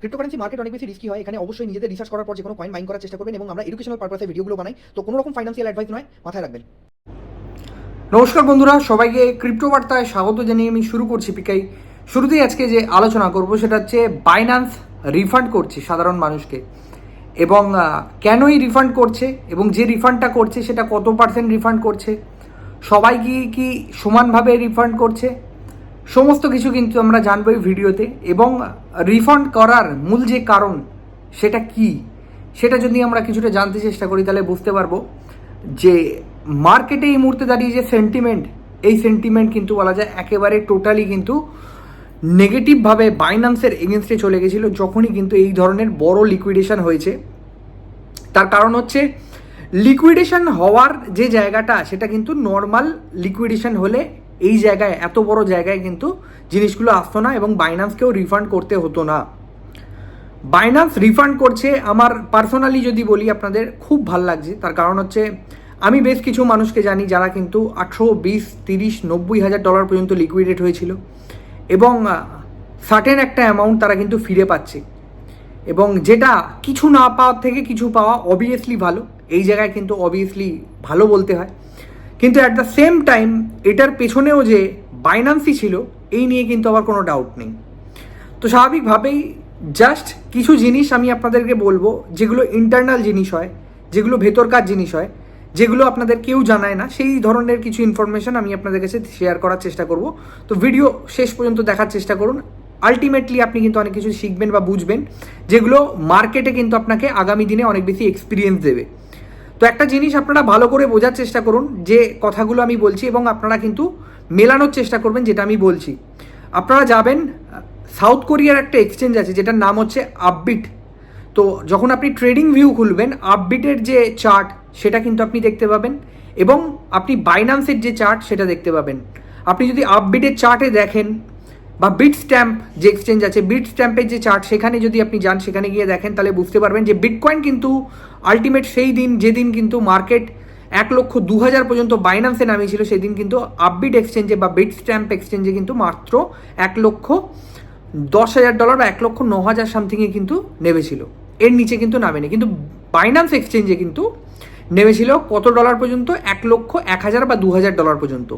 Cryptocurrency market অনেক বেশি risky হয়। এখানে অবশ্যই নিজেদের রিসার্চ করার পর যে কোনো কয়েন মাইন করার চেষ্টা করবেন এবং আমরা এডুকেশনাল পারপাসে ভিডিওগুলো বানাই, তো কোনো রকম ফাইন্যান্সিয়াল অ্যাডভাইস নয়, মাথায় রাখবেন। নমস্কার বন্ধুরা, সবাইকে ক্রিপ্টো বার্তায় স্বাগত জানিয়ে আমি শুরু করছি পিকাই। শুরুতেই আজকে যে আলোচনা করব সেটা হচ্ছে বাইন্যান্স রিফান্ড করছে সাধারণ মানুষকে, এবং কেনই রিফান্ড করছে এবং যে রিফান্ডটা করছে সেটা কত পার্সেন্ট রিফান্ড করছে, সবাই কি সমানভাবে রিফান্ড করছে, সমস্ত কিছু কিন্তু আমরা জানবো এই ভিডিওতে। এবং রিফান্ড করার মূল যে কারণ সেটা কি, সেটা যদি আমরা কিছুটা জানতে চেষ্টা করি তাহলে বুঝতে পারবো যে মার্কেটে এই মুহূর্তে দাঁড়িয়ে যে সেন্টিমেন্ট, এই সেন্টিমেন্ট কিন্তু বলা যায় একেবারে টোটালি কিন্তু নেগেটিভভাবে বাইন্যান্সের এগেনস্টে চলে গেছিলো যখনই কিন্তু এই ধরনের বড় লিকুইডেশন হয়েছে। তার কারণ হচ্ছে লিকুইডেশন হওয়ার যে জায়গাটা সেটা কিন্তু নর্মাল লিকুইডেশন হলে এই জায়গায়, এত বড় জায়গায় কিন্তু জিনিসগুলো আসতো না এবং বাইন্যান্সকেও রিফান্ড করতে হতো না। বাইন্যান্স রিফান্ড করছে, আমার পার্সোনালি যদি বলি আপনাদের খুব ভাল লাগছে। তার কারণ হচ্ছে আমি বেশ কিছু মানুষকে জানি যারা কিন্তু 18, 20, 30, 90 হাজার ডলার পর্যন্ত লিকুইডেট হয়েছিল এবং সার্টেন একটা অ্যামাউন্ট তারা কিন্তু ফিরে পাচ্ছে, এবং যেটা কিছু না পাওয়ার থেকে কিছু পাওয়া অবভিয়াসলি ভালো। এই জায়গায় কিন্তু অবভিয়াসলি ভালো বলতে হয়, কিন্তু অ্যাট দ্য সেম টাইম এটার পেছনেও যে বাইন্যান্সই ছিল এই নিয়ে কিন্তু আবার কোনো ডাউট নেই। তো স্বাভাবিকভাবেই জাস্ট কিছু জিনিস আমি আপনাদেরকে বলবো যেগুলো ইন্টারনাল জিনিস হয়, যেগুলো ভেতরকার জিনিস হয়, যেগুলো আপনাদের কেউ জানায় না, সেই ধরনের কিছু ইনফরমেশন আমি আপনাদের কাছে শেয়ার করার চেষ্টা করব। তো ভিডিও শেষ পর্যন্ত দেখার চেষ্টা করুন। আলটিমেটলি আপনি কিন্তু অনেক কিছু শিখবেন বা বুঝবেন, যেগুলো মার্কেটে কিন্তু আপনাকে আগামী দিনে অনেক বেশি এক্সপিরিয়েন্স দেবে। তো একটা জিনিস আপনারা ভালো করে বোঝার চেষ্টা করুন যে কথাগুলো আমি বলছি, এবং আপনারা কিন্তু মেলানোর চেষ্টা করবেন যেটা আমি বলছি। আপনারা যাবেন, সাউথ কোরিয়ার একটা এক্সচেঞ্জ আছে যেটার নাম হচ্ছে আপবিট। তো যখন আপনি ট্রেডিং ভিউ খুলবেন, আপবিটের যে চার্ট সেটা কিন্তু আপনি দেখতে পাবেন, এবং আপনি বাইন্যান্সের যে চার্ট সেটা দেখতে পাবেন। আপনি যদি আপবিটের চার্টে দেখেন বা বিট স্ট্যাম্প যে এক্সচেঞ্জ আছে, বিট স্ট্যাম্পের যে চার্ট সেখানে যদি আপনি যান, সেখানে গিয়ে দেখেন, তাহলে বুঝতে পারবেন যে বিটকয়েন কিন্তু আলটিমেট সেই দিন যেদিন কিন্তু মার্কেট 1,02,000 পর্যন্ত বাইন্যান্সে নামিয়েছিল, সেদিন কিন্তু আপবিট এক্সচেঞ্জে বা বিট স্ট্যাম্প এক্সচেঞ্জে কিন্তু মাত্র $1,10,000 বা 1,09,000 সামথিংয়ে কিন্তু নেমেছিল, এর নিচে কিন্তু নামেনি। কিন্তু বাইন্যান্স এক্সচেঞ্জে কিন্তু নেমেছিল কত ডলার পর্যন্ত? 1,01,000 বা 2,000 ডলার পর্যন্ত।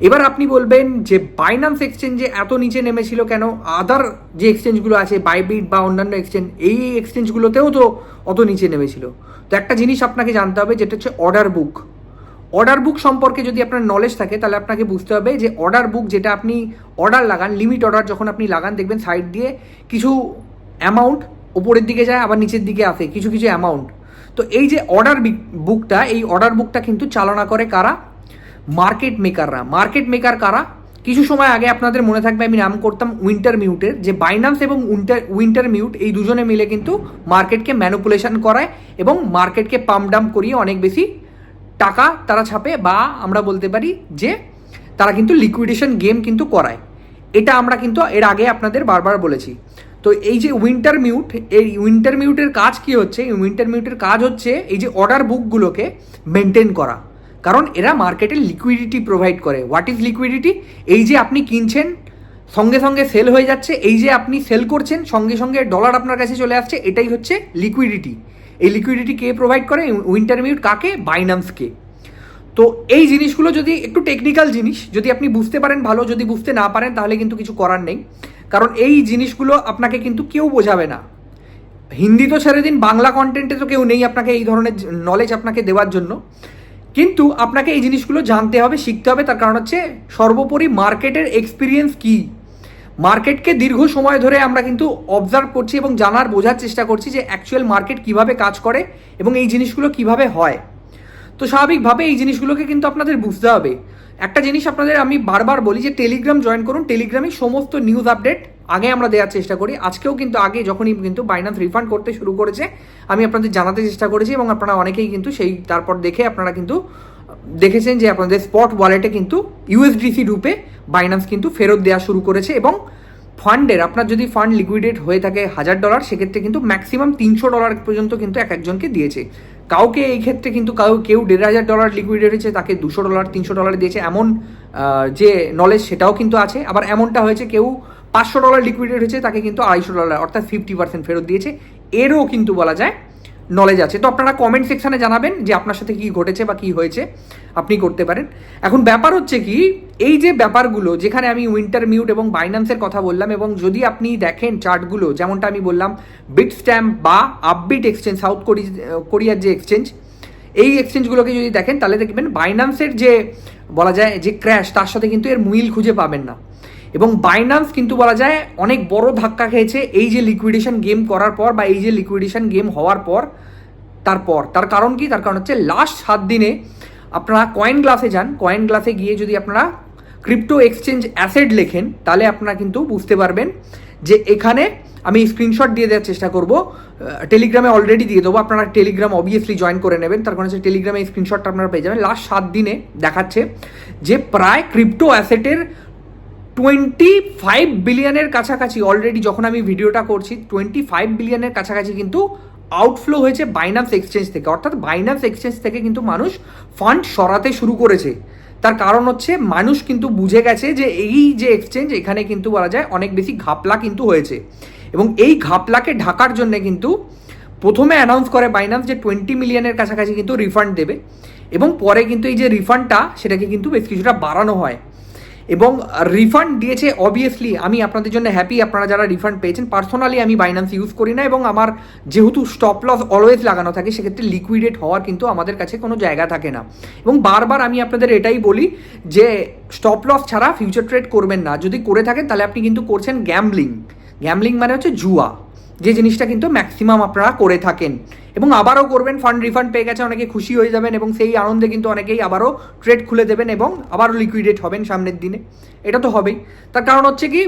এবার আপনি বলবেন যে বাইন্যান্স এক্সচেঞ্জে এত নিচে নেমেছিল কেন? আদার যে এক্সচেঞ্জগুলো আছে, বাইবিট বা অন্যান্য এক্সচেঞ্জ, এই এক্সচেঞ্জগুলোতেও তো অত নিচে নেমেছিল। তো একটা জিনিস আপনাকে জানতে হবে, যেটা হচ্ছে অর্ডার বুক। অর্ডার বুক সম্পর্কে যদি আপনার নলেজ থাকে তাহলে আপনাকে বুঝতে হবে যে অর্ডার বুক, যেটা আপনি অর্ডার লাগান, লিমিট অর্ডার যখন আপনি লাগান, দেখবেন সাইড দিয়ে কিছু অ্যামাউন্ট উপরের দিকে যায়, আবার নিচের দিকে আসে কিছু কিছু অ্যামাউন্ট। তো এই যে অর্ডার বুকটা, এই অর্ডার বুকটা কিন্তু চালনা করে কারা? মার্কেট মেকাররা। মার্কেট মেকার কারা? কিছু সময় আগে আপনাদের মনে থাকবে আমি নাম করতাম উইন্টার মিউটের, যে বাইন্যান্স এবং উইন্টার মিউট এই দুজনে মিলে কিন্তু মার্কেটকে ম্যানিপুলেশন করায় এবং মার্কেটকে পাম্প ডাম্প করিয়ে অনেক বেশি টাকা তারা ছাপে, বা আমরা বলতে পারি যে তারা কিন্তু লিকুইডেশন গেম কিন্তু করায়। এটা আমরা কিন্তু এর আগে আপনাদের বারবার বলেছি। তো এই যে উইন্টার মিউট, এই উইন্টার মিউটের কাজ কি হচ্ছে? এই উইন্টার মিউটের কাজ হচ্ছে এই যে অর্ডার বুকগুলোকে মেনটেন করা, কারণ এরা মার্কেটে লিকুইডিটি প্রোভাইড করে। What is liquidity? এই যে আপনি কিনছেন, সঙ্গে সঙ্গে সেল হয়ে যাচ্ছে, এই যে আপনি সেল করছেন, সঙ্গে সঙ্গে ডলার আপনার কাছে চলে আসছে, এটাই হচ্ছে লিকুইডিটি। এই লিকুইডিটি কে প্রোভাইড করে? Winter mute. কাকে? বাইন্যান্সকে। তো এই জিনিসগুলো যদি একটু টেকনিক্যাল জিনিস, যদি আপনি বুঝতে পারেন ভালো, যদি বুঝতে না পারেন তাহলে কিন্তু কিছু করার নেই, কারণ এই জিনিসগুলো আপনাকে কিন্তু কেউ বোঝাবে না। হিন্দি তো ছেড়ে দিন, বাংলা কন্টেন্টে তো কেউ নেই আপনাকে এই ধরনের নলেজ আপনাকে দেওয়ার জন্য। কিন্তু আপনাকে এই জিনিসগুলো জানতে হবে, শিখতে হবে। তার কারণ হচ্ছে সর্বোপরি মার্কেটের এক্সপিরিয়েন্স কি, মার্কেটকে দীর্ঘ সময় ধরে আমরা কিন্তু অবজার্ভ করছি এবং জানার, বোঝার চেষ্টা করছি যে অ্যাকচুয়াল মার্কেট কিভাবে কাজ করে এবং এই জিনিসগুলো কিভাবে হয়। তো স্বাভাবিকভাবে এই জিনিসগুলোকে কিন্তু আপনাদের বুঝতে হবে। একটা জিনিস আপনাদের আমি বারবার বলি যে টেলিগ্রাম জয়েন করুন। টেলিগ্রামে সমস্ত নিউজ আপডেট আগে আমরা দেওয়ার চেষ্টা করি। আজকেও কিন্তু আগে যখনই কিন্তু বাইন্যান্স রিফান্ড করতে শুরু করেছে, আমি আপনাদের জানাতে চেষ্টা করেছি, এবং আপনারা অনেকেই কিন্তু সেই তারপর দেখে আপনারা কিন্তু দেখেছেন যে আপনাদের স্পট ওয়ালেটে কিন্তু ইউএসডিসি রূপে বাইন্যান্স কিন্তু ফেরত দেওয়া শুরু করেছে। এবং ফান্ডের, আপনার যদি ফান্ড লিকুইডেট হয়ে থাকে $1,000, সেক্ষেত্রে কিন্তু ম্যাক্সিমাম $300 পর্যন্ত কিন্তু এক একজনকে দিয়েছে। কাউকে এই ক্ষেত্রে কিন্তু কেউ $1,500 লিকুইডেট হয়েছে, তাকে $200, $300 দিয়েছে, এমন যে নলেজ সেটাও কিন্তু আছে। আবার এমনটা হয়েছে কেউ $500 লিকুইডেট হয়েছে, তাকে কিন্তু $250 অর্থাৎ 50% ফেরত দিয়েছে। এরও কিন্তু বলা যায় নলেজ আছে। তো আপনারা কমেন্ট সেকশানে জানাবেন যে আপনার সাথে কি ঘটেছে বা কি হয়েছে, আপনি করতে পারেন। এখন ব্যাপার হচ্ছে কি, এই যে ব্যাপারগুলো যেখানে আমি উইন্টার মিউট এবং বাইন্যান্সের কথা বললাম, এবং যদি আপনি দেখেন চার্টগুলো, যেমনটা আমি বললাম বিটস্ট্যাম্প বা আপবিট এক্সচেঞ্জ, সাউথ কোরিয়ার যে এক্সচেঞ্জ, এই এক্সচেঞ্জগুলোকে যদি দেখেন তাহলে দেখবেন বাইন্যান্সের যে বলা যায় যে ক্র্যাশ, তার সাথে কিন্তু এর মিল খুঁজে পাবেন না। এবং বাইন্যান্স কিন্তু বলা যায় অনেক বড় ধাক্কা খেয়েছে এই যে লিকুইডেশন গেম করার পর, বা এই যে লিকুইডেশন গেম হওয়ার পর। তার কারণ কি? তার কারণ হচ্ছে লাস্ট 7 দিনে আপনারা কয়েন গ্লাসে যান, কয়েন গ্লাসে গিয়ে যদি আপনারা ক্রিপ্টো এক্সচেঞ্জ অ্যাসেট লেখেন, তাহলে আপনারা কিন্তু বুঝতে পারবেন যে এখানে আমি স্ক্রিনশট দিয়ে দেওয়ার চেষ্টা করব, টেলিগ্রামে অলরেডি দিয়ে দেবো, আপনারা টেলিগ্রাম অবভিয়াসলি জয়েন করে নেবেন। তার কারণ হচ্ছে টেলিগ্রামে এই স্ক্রিনশটটা আপনারা পেয়ে যাবেন। লাস্ট 7 দিনে দেখাচ্ছে যে প্রায় ক্রিপ্টো অ্যাসেটের 25 বিলিয়নের কাছাকাছি অলরেডি, যখন আমি ভিডিওটা করছি 25 বিলিয়নের কাছাকাছি কিন্তু আউটফ্লো হয়েছে বাইন্যান্স এক্সচেঞ্জ থেকে। অর্থাৎ বাইন্যান্স এক্সচেঞ্জ থেকে কিন্তু মানুষ ফান্ড সরাতে শুরু করেছে। তার কারণ হচ্ছে মানুষ কিন্তু বুঝে গেছে যে এই যে এক্সচেঞ্জ, এখানে কিন্তু বলা যায় অনেক বেশি ঘাপলা কিন্তু হয়েছে। এবং এই ঘাপলাকে ঢাকার জন্য কিন্তু প্রথমে অ্যানাউন্স করে বাইন্যান্স যে 20 মিলিয়নের কাছাকাছি কিন্তু রিফান্ড দেবে, এবং পরে কিন্তু এই যে রিফান্ডটা, সেটাকে কিন্তু বেশ কিছুটা বাড়ানো হয়। এবং রিফান্ড দিয়েছে অবভিয়াসলি, আমি আপনাদের জন্য হ্যাপি আপনারা যারা রিফান্ড পেয়েছেন। পার্সোনালি আমি বাইন্যান্স ইউজ করি না, এবং আমার যেহেতু স্টপ লস অলওয়েজ লাগানো থাকে, সেক্ষেত্রে লিকুইডেট হওয়ার কিন্তু আমাদের কাছে কোনো জায়গা থাকে না। এবং বারবার আমি আপনাদের এটাই বলি যে স্টপ লস ছাড়া ফিউচার ট্রেড করবেন না। যদি করে থাকেন তাহলে আপনি কিন্তু করছেন গ্যাম্বলিং। গ্যাম্বলিং মানে হচ্ছে জুয়া, যে জিনিসটা কিন্তু ম্যাক্সিমাম আপনারা করে থাকেন। এবং আবারও করবেন, ফান্ড রিফান্ড পেয়ে গেছে, অনেকে খুশি হয়ে যাবেন, এবং সেই আনন্দে কিন্তু অনেকেই আবারও ট্রেড খুলে দেবেন এবং আবারও লিকুইডেট হবেন সামনের দিনে। এটা তো হবেই। তার কারণ হচ্ছে কি,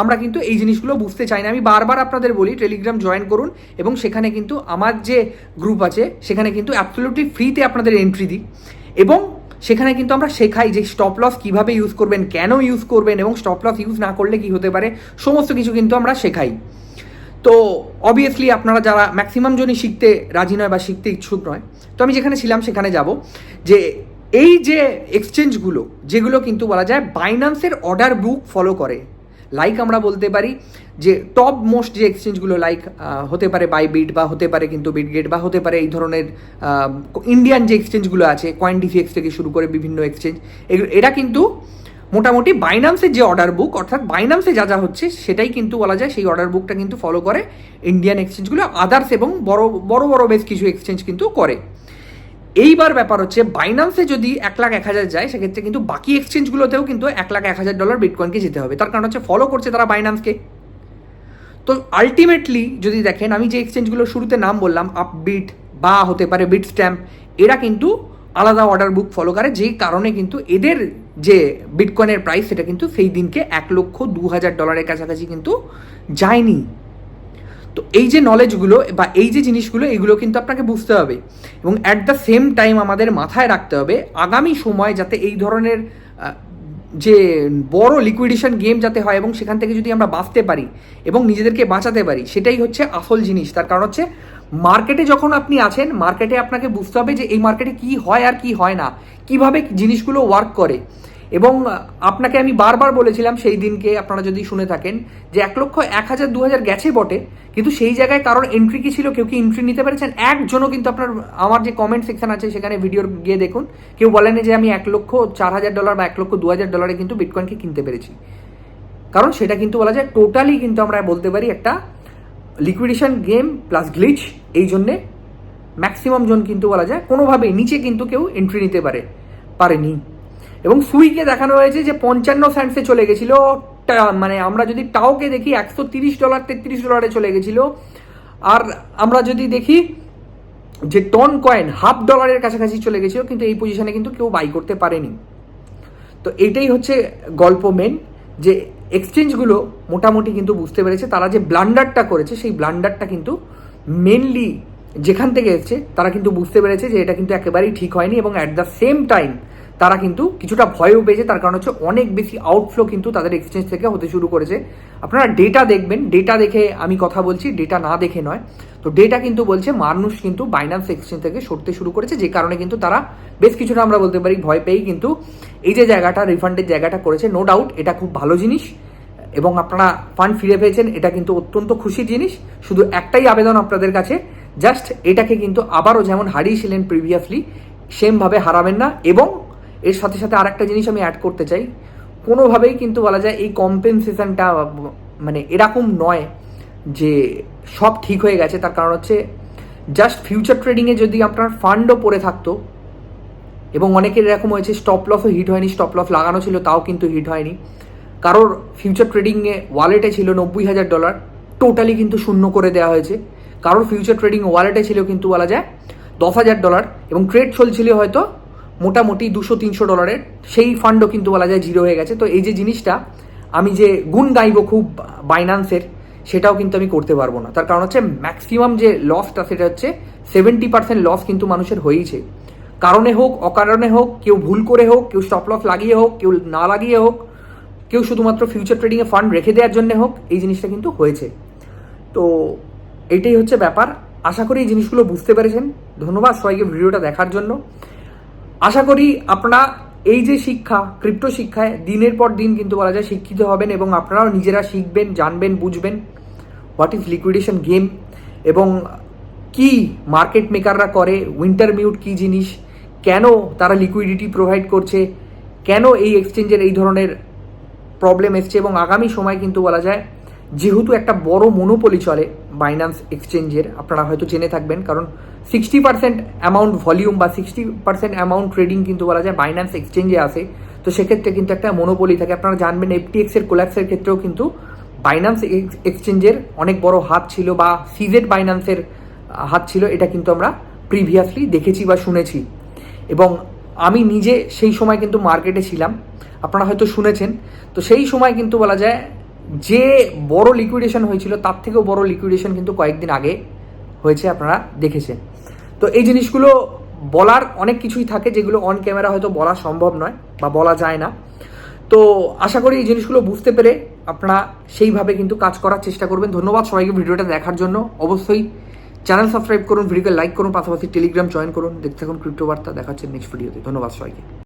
আমরা কিন্তু এই জিনিসগুলো বুঝতে চাই না। আমি বারবার আপনাদের বলি টেলিগ্রাম জয়েন করুন, এবং সেখানে কিন্তু আমার যে গ্রুপ আছে সেখানে কিন্তু অ্যাবসলিউটলি ফ্রিতে আপনাদের এন্ট্রি দিই, এবং সেখানে কিন্তু আমরা শেখাই যে স্টপ লস কীভাবে ইউজ করবেন, কেন ইউজ করবেন, এবং স্টপ লস ইউজ না করলে কী হতে পারে, সমস্ত কিছু কিন্তু আমরা শেখাই। তো অবভিয়াসলি আপনারা যারা ম্যাক্সিমাম জনই শিখতে রাজি নয় বা শিখতে ইচ্ছুক নয়, তো আমি যেখানে ছিলাম সেখানে যাব যে এই যে এক্সচেঞ্জগুলো, যেগুলো কিন্তু বলা যায় বাইন্যান্সের অর্ডার বুক ফলো করে, লাইক আমরা বলতে পারি যে টপ মোস্ট যে এক্সচেঞ্জগুলো, লাইক হতে পারে বাইবিট, বা হতে পারে কিন্তু বিটগেট, বা হতে পারে এই ধরনের ইন্ডিয়ান যে এক্সচেঞ্জগুলো আছে, কয়েনডিসিএক্স থেকে শুরু করে বিভিন্ন এক্সচেঞ্জ, এরা কিন্তু মোটামুটি বাইন্যান্সের যে অর্ডার বুক, অর্থাৎ বাইন্যান্সে যা যা হচ্ছে সেটাই কিন্তু বলা যায় সেই অর্ডার বুকটা কিন্তু ফলো করে ইন্ডিয়ান এক্সচেঞ্জগুলো, আদার্স এবং বড় বড় বড় বেশ কিছু এক্সচেঞ্জ কিন্তু করে। এইবার ব্যাপার হচ্ছে বাইন্যান্সে যদি 1,01,000 যায়, সেক্ষেত্রে কিন্তু বাকি এক্সচেঞ্জগুলোতেও কিন্তু $1,01,000 বিটকয়েনকে যেতে হবে। তার কারণ হচ্ছে ফলো করছে তারা বাইন্যান্সকে। তো আলটিমেটলি যদি দেখেন, আমি যে এক্সচেঞ্জগুলো শুরুতে নাম বললাম, আপবিট বা হতে পারে বিটস্ট্যাম্প, এরা কিন্তু আলাদা অর্ডার বুক ফলো করে, যেই কারণে কিন্তু এদের যে বিটকয়েনের প্রাইস সেটা কিন্তু সেই দিনকে $1,02,000 কাছাকাছি কিন্তু যায়নি। তো এই যে নলেজগুলো বা এই যে জিনিসগুলো, এগুলো কিন্তু আপনাকে বুঝতে হবে, এবং অ্যাট দ্য সেম টাইম আমাদের মাথায় রাখতে হবে আগামী সময় যাতে এই ধরনের যে বড় লিকুইডেশন গেম যাতে হয়, এবং সেখান থেকে যদি আমরা বাঁচতে পারি এবং নিজেদেরকে বাঁচাতে পারি, সেটাই হচ্ছে আসল জিনিস। তার কারণ হচ্ছে মার্কেটে যখন আপনি আছেন, মার্কেটে আপনাকে বুঝতে হবে যে এই মার্কেটে কি হয় আর কি হয় না, কিভাবে জিনিসগুলো ওয়ার্ক করে। এবং আপনাকে আমি বারবার বলেছিলাম সেই দিনকে, আপনারা যদি শুনে থাকেন, যে 1,01,000 2,000 গেছে বটে, কিন্তু সেই জায়গায় কারোর এন্ট্রি কি ছিল? কেউ কি এন্ট্রি নিতে পেরেছেন? একজনও কিন্তু আপনার, আমার যে কমেন্ট সেকশন আছে সেখানে ভিডিওর গিয়ে দেখুন, কেউ বলেনি যে আমি $1,04,000 বা $1,02,000 কিন্তু বিটকয়েনকে কিনতে পেরেছি। কারণ সেটা কিন্তু বলা যায় টোটালি কিন্তু আমরা বলতে পারি একটা লিকুইডেশন গেম প্লাস গ্লিচ। এই জন্যে ম্যাক্সিমাম জন কিন্তু বলা যায় কোনোভাবেই নিচে কিন্তু কেউ এন্ট্রি নিতে পারেনি। এবং সুইকে দেখানো হয়েছে যে 55 সেন্টসে চলে গেছিলো, মানে আমরা যদি টাওকে দেখি $130 $33 চলে গেছিলো। আর আমরা যদি দেখি যে টন কয়েন $0.50 কাছাকাছি চলে গেছিলো, কিন্তু এই পজিশনে কিন্তু কেউ বাই করতে পারেনি। তো এইটাই হচ্ছে গল্প মেন, যে এক্সচেঞ্জগুলো মোটামুটি কিন্তু বুঝতে পেরেছে তারা যে ব্লান্ডারটা করেছে, সেই ব্লান্ডারটা কিন্তু মেনলি যেখান থেকে এসছে তারা কিন্তু বুঝতে পেরেছে যে এটা কিন্তু একেবারেই ঠিক হয়নি, এবং অ্যাট দ্য সেম টাইম তারা কিন্তু কিছুটা ভয়ও পেয়েছে। তার কারণ হচ্ছে অনেক বেশি আউটফ্লো কিন্তু তাদের এক্সচেঞ্জ থেকে হতে শুরু করেছে। আপনারা ডেটা দেখবেন, ডেটা দেখে আমি কথা বলছি, ডেটা না দেখে নয়। তো ডেটা কিন্তু বলছে মানুষ কিন্তু বাইন্যান্স এক্সচেঞ্জ থেকে সরতে শুরু করেছে, যে কারণে কিন্তু তারা বেশ কিছুটা আমরা বলতে পারি ভয় পেয়েই কিন্তু এই যে জায়গাটা, রিফান্ডের জায়গাটা করেছে। নো ডাউট এটা খুব ভালো জিনিস, এবং আপনারা ফান্ড ফিরে পেয়েছেন, এটা কিন্তু অত্যন্ত খুশির জিনিস। শুধু একটাই আবেদন আপনাদের কাছে, জাস্ট এটাকে কিন্তু আবারও যেমন হারিয়েছিলেন প্রিভিয়াসলি সেমভাবে হারাবেন না। এবং এর সাথে সাথে আরেকটা জিনিস আমি অ্যাড করতে চাই, কোনোভাবেই কিন্তু বলা যায় এই কম্পেনসেশনটা মানে এরকম নয় যে সব ঠিক হয়ে গেছে। তার কারণ হচ্ছে জাস্ট ফিউচার ট্রেডিংয়ে যদি আপনার ফান্ডও পড়ে থাকতো, এবং অনেকের এরকম হয়েছে স্টপ লসও হিট হয়নি, স্টপ লস লাগানো ছিল তাও কিন্তু হিট হয়নি। কারোর ফিউচার ট্রেডিংয়ে ওয়ালেটে ছিল $90,000, টোটালি কিন্তু শূন্য করে দেওয়া হয়েছে। কারোর ফিউচার ট্রেডিং ওয়ালেটে ছিল কিন্তু বলা যায় $10,000, এবং ট্রেড চলছিল হয়তো মোটামুটি $200-300, সেই ফান্ডও কিন্তু বলা যায় জিরো হয়ে গেছে। তো এই যে জিনিসটা আমি যে গুণ গাইব খুব বাইন্যান্সের, সেটাও কিন্তু আমি করতে পারবো না। তার কারণ হচ্ছে ম্যাক্সিমাম যে লসটা সেটা হচ্ছে 70% লস কিন্তু মানুষের হয়েইছে, কারণে হোক অকারণে হোক, কেউ ভুল করে হোক, কেউ স্টপ লস লাগিয়ে হোক, কেউ না লাগিয়ে হোক, কেউ শুধুমাত্র ফিউচার ট্রেডিংয়ে ফান্ড রেখে দেওয়ার জন্য হোক, এই জিনিসটা কিন্তু হয়েছে। তো এইটাই হচ্ছে ব্যাপার। আশা করি এই জিনিসগুলো বুঝতে পেরেছেন। ধন্যবাদ সবাইকে ভিডিওটা দেখার জন্য। আশা করি আপনারা এই যে শিক্ষা, ক্রিপ্টো শিক্ষায় দিনের পর দিন কিন্তু বলা যায় শিক্ষিত হবেন, এবং আপনারাও নিজেরা শিখবেন, জানবেন, বুঝবেন হোয়াট ইজ লিকুইডেশন গেম, এবং কি মার্কেট মেকাররা করে, উইন্টার মিউট কী জিনিস, কেন তারা লিকুইডিটি প্রোভাইড করছে, কেন এই এক্সচেঞ্জের এই ধরনের প্রবলেম এসছে। এবং আগামী সময় কিন্তু বলা যায় যেহেতু একটা বড় মনোপলি চলে বাইন্যান্স এক্সচেঞ্জের, আপনারা হয়তো জেনে থাকবেন, কারণ 60% অ্যামাউন্ট ভলিউম বা 60% অ্যামাউন্ট ট্রেডিং কিন্তু বলা যায় বাইন্যান্স এক্সচেঞ্জে আসে। তো সেক্ষেত্রে কিন্তু একটা মনোপলি থাকে। আপনারা জানবেন FTX এর কোল্যাপসের ক্ষেত্রেও কিন্তু বাইন্যান্স এক্সচেঞ্জের অনেক বড় হাত ছিল, বা সিজেড বাইন্যান্সের হাত ছিল, এটা কিন্তু আমরা প্রিভিয়াসলি দেখেছি বা শুনেছি। এবং আমি নিজে সেই সময় কিন্তু মার্কেটে ছিলাম, আপনারা হয়তো শুনেছেন। তো সেই সময় কিন্তু বলা যায় যে বড় লিকুইডেশন হয়েছিল তার থেকেও বড় লিকুইডেশন কিন্তু কয়েকদিন আগে হয়েছে, আপনারা দেখেছেন। তো এই জিনিসগুলো বলার অনেক কিছুই থাকে যেগুলো অন ক্যামেরা হয়তো বলা সম্ভব নয় বা বলা যায় না। তো আশা করি এই জিনিসগুলো বুঝতে পেরে আপনারা সেইভাবে কিন্তু কাজ করার চেষ্টা করবেন। ধন্যবাদ সবাইকে ভিডিওটা দেখার জন্য। অবশ্যই চ্যানেল সাবস্ক্রাইব করুন, ভিডিওকে লাইক করুন, পাশাপাশি টেলিগ্রাম জয়েন করুন। দেখতে থাকুন ক্রিপ্টো বার্তা। দেখাচ্ছেন নেক্সট ভিডিওতে। ধন্যবাদ সবাইকে।